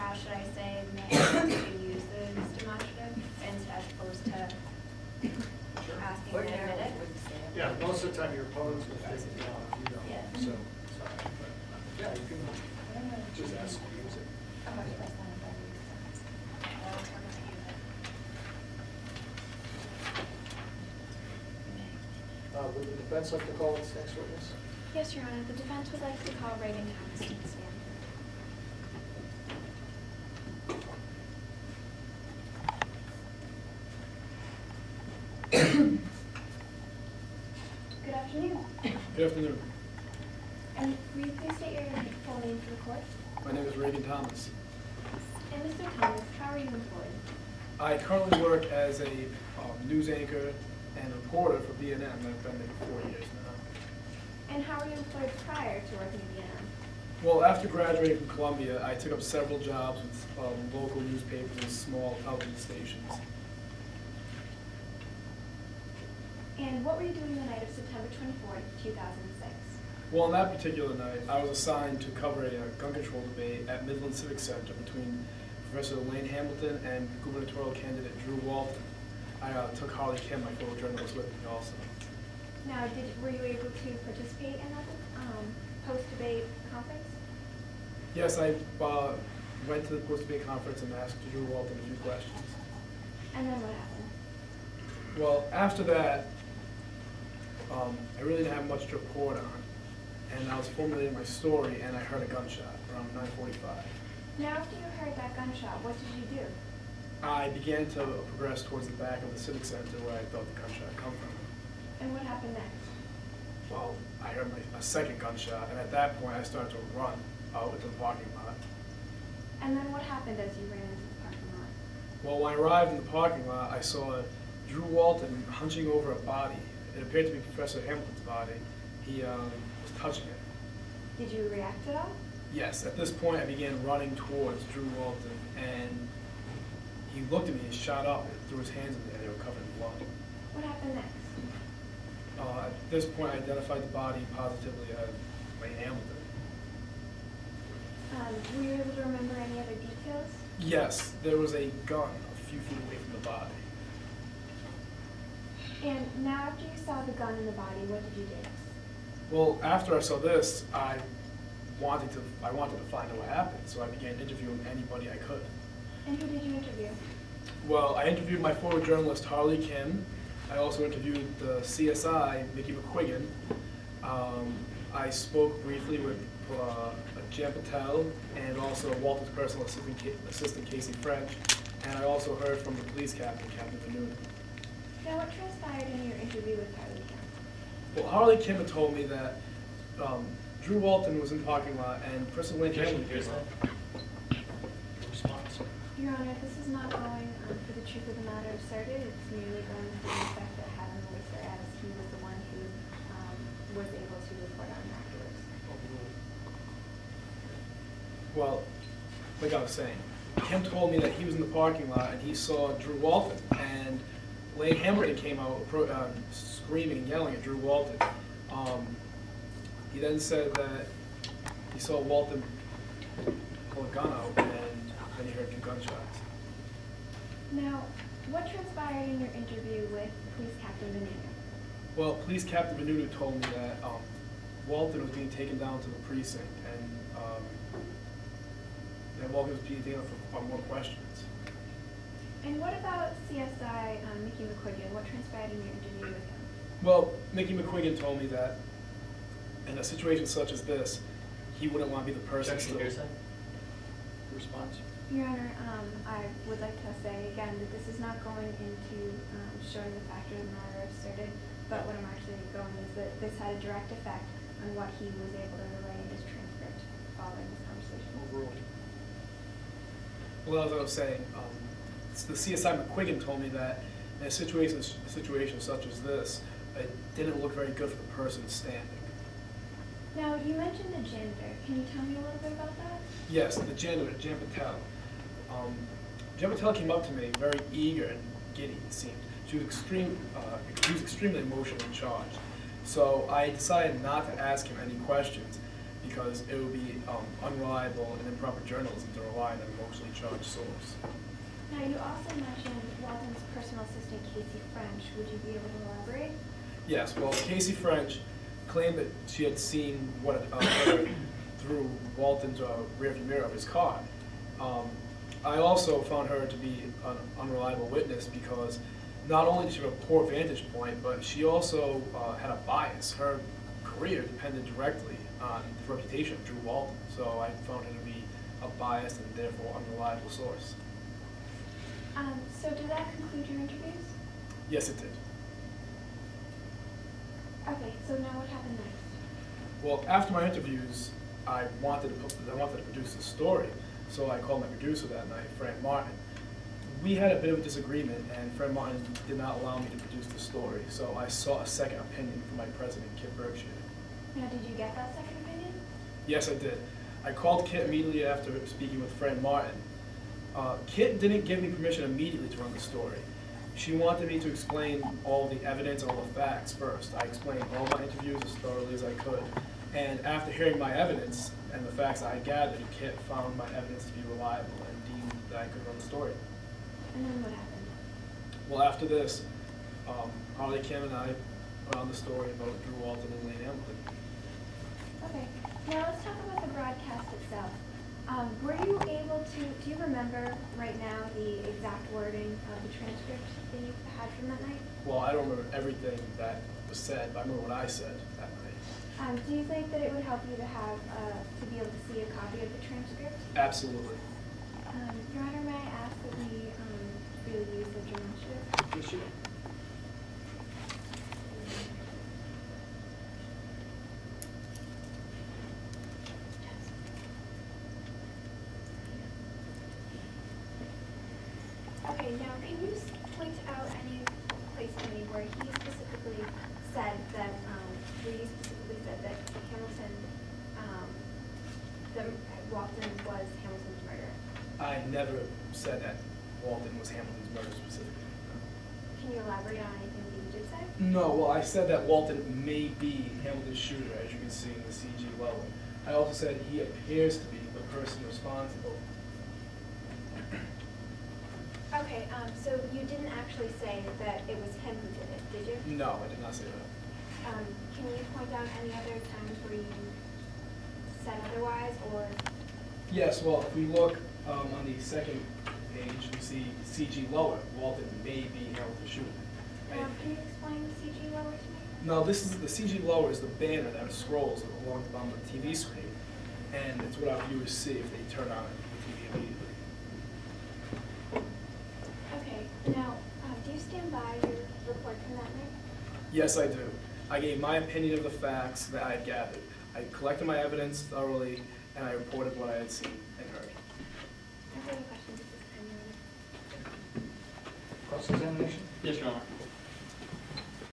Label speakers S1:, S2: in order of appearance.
S1: how should I say, may to use the demonstrative as opposed to asking them to admit it?
S2: Yeah, most of the time your opponents will take it down if you don't.
S1: Yeah.
S2: So, sorry, but yeah, you can just ask them to use it. Would the defense like to call its next witness?
S1: Yes, Your Honor. The defense would like to call Regan Thomas to the stand. Good afternoon.
S3: Good afternoon.
S1: And will you please state your full name for the court?
S3: My name is Regan Thomas.
S1: And Mr. Thomas, how are you employed?
S3: I currently work as a news anchor and reporter for B&M. I've been there for 4 years now.
S1: And how were you employed prior to working at B&M?
S3: Well, after graduating from Columbia, I took up several jobs with local newspapers and small television stations.
S1: And what were you doing the night of September 24th, 2006?
S3: Well, on that particular night, I was assigned to cover a gun control debate at Midland Civic Center between Professor Elaine Hamilton and gubernatorial candidate Drew Walton. I took Harley Kim, my fellow journalist, with me also.
S1: Now, were you able to participate in that post-debate conference?
S3: Yes, I went to the post-debate conference and asked Drew Walton a few questions.
S1: And then what happened?
S3: Well, after that, I really didn't have much to report on, and I was formulating my story, and I heard a gunshot around 9:45.
S1: Now, after you heard that gunshot, what did you do?
S3: I began to progress towards the back of the Civic Center where I thought the gunshot had come from.
S1: And what happened next?
S3: Well, I heard a second gunshot, and at that point, I started to run out into the parking lot.
S1: And then what happened as you ran into the parking lot?
S3: Well, when I arrived in the parking lot, I saw Drew Walton hunching over a body. It appeared to be Professor Hamilton's body. He was touching it.
S1: Did you react at all?
S3: Yes, at this point I began running towards Drew Walton, and he looked at me and shot up and threw his hands in the air. They were covered in blood.
S1: What happened next?
S3: At this point I identified the body positively as Elaine Hamilton.
S1: Were you able to remember any other details?
S3: Yes, there was a gun a few feet away from the body.
S1: And now after you saw the gun in the body, what did you do?
S3: Well, after I saw this, I wanted to find out what happened, so I began interviewing anybody I could.
S1: And who did you interview?
S3: Well, I interviewed my former journalist, Harley Kim. I also interviewed the CSI, Mickey McQuiggan. I spoke briefly with Jan Patel and also Walton's personal assistant, Casey French. And I also heard from the police captain, Captain Vanunu.
S1: Now, what transpired in your interview with Harley Kim?
S3: Well, Harley Kim had told me that Drew Walton was in the parking lot and Professor Elaine Hamilton came up.
S2: Response.
S1: Your Honor, this is not going for the truth of the matter asserted. It's merely going for the effect that it had on the witness, as he was the one who was able to report on afterwards.
S3: Well, like I was saying, Kim told me that he was in the parking lot and he saw Drew Walton, and Elaine Hamilton came out screaming and yelling at Drew Walton. He then said that he saw Walton pull a gun out, and then he heard 2 gunshots.
S1: Now, what transpired in your interview with Police Captain Vanunu?
S3: Well, Police Captain Vanunu told me that Walton was being taken down to the precinct, and that Walton was being taken up for more questions.
S1: And what about CSI Mickey McQuiggan? What transpired in your interview with him?
S3: Well, Mickey McQuiggan told me that in a situation such as this, he wouldn't want to be the person
S2: Objection,
S3: to...
S2: hearsay. Response.
S1: Your Honor, I would like to say again that this is not going into showing the fact of the matter asserted, but what I'm actually going is that this had a direct effect on what he was able to relay in his transcript following this conversation.
S2: Overruled.
S3: Well, as I was saying, the CSI McQuiggan told me that in a situation such as this, it didn't look very good for the person standing.
S1: Now, you mentioned the janitor. Can you tell me a little bit about that?
S3: Yes, the janitor, Jan Patel. Jan Patel came up to me very eager and giddy, it seemed. She was extremely emotional and charged. So I decided not to ask him any questions. because it would be unreliable and improper journalism to rely on an emotionally charged source.
S1: Now, you also mentioned Walton's personal assistant, Casey French. Would you be able to elaborate?
S3: Yes, well, Casey French claimed that she had seen what occurred through Walton's rearview mirror of his car. I also found her to be an unreliable witness because not only did she have a poor vantage point, but she also had a bias. Her career depended directly on the reputation of Drew Walton, so I found her to be a biased and therefore unreliable source.
S1: So did that conclude your interviews?
S3: Yes, it did.
S1: Okay, so now what happened next?
S3: Well, after my interviews, I wanted to produce a story, so I called my producer that night, Fran Martin. We had a bit of a disagreement, and Fran Martin did not allow me to produce the story, so I sought a second opinion from my president, Kit Berkshire.
S1: Now, did you get that second opinion?
S3: Yes, I did. I called Kit immediately after speaking with Fran Martin. Kit didn't give me permission immediately to run the story. She wanted me to explain all the evidence and all the facts first. I explained all my interviews as thoroughly as I could. And after hearing my evidence and the facts I gathered, Kit found my evidence to be reliable and deemed that I could run the story.
S1: And then what happened?
S3: Well, after this, Harley Kim and I put on the story about Drew Walton and Lane Hamilton.
S1: Okay, now let's talk about the broadcast itself. Were you able to, do you remember right now the exact wording of the transcript that you had from that night?
S3: Well, I don't remember everything that was said, but I remember what I said that night.
S1: Do you think that it would help you to have, to be able to see a copy of the transcript?
S3: Absolutely.
S1: Your Honor, may I ask that we really use the demonstrative?
S2: Yes, you do.
S1: Okay, now can you point out any place to me where he specifically said that, Hamilton, that Walton was Hamilton's murderer?
S3: I never said that Walton was Hamilton's murderer specifically.
S1: Can you elaborate on anything that you did say?
S3: No, well, I said that Walton may be Hamilton's shooter, as you can see in the CG level. I also said he appears to be the person responsible.
S1: Okay, so you didn't actually say that it was him who did it, did you?
S3: No, I did not say that.
S1: Can you point out any other times where you said otherwise, or?
S3: Yes, well, if we look on the second page, we see CG lower. Walton may be Hamilton's shooter.
S1: Can you explain the CG lower to me?
S3: No, this is the CG lower is the banner that scrolls along the bottom of the TV screen, and it's what our viewers see if they turn on the TV immediately.
S1: Okay, now, do you stand by your report from that night?
S3: Yes, I do. I gave my opinion of the facts that I had gathered. I collected my evidence thoroughly, and I reported what I had seen and heard.
S1: Are there any questions at this time, Your Honor?
S2: Cross-examination?
S4: Yes, Your Honor.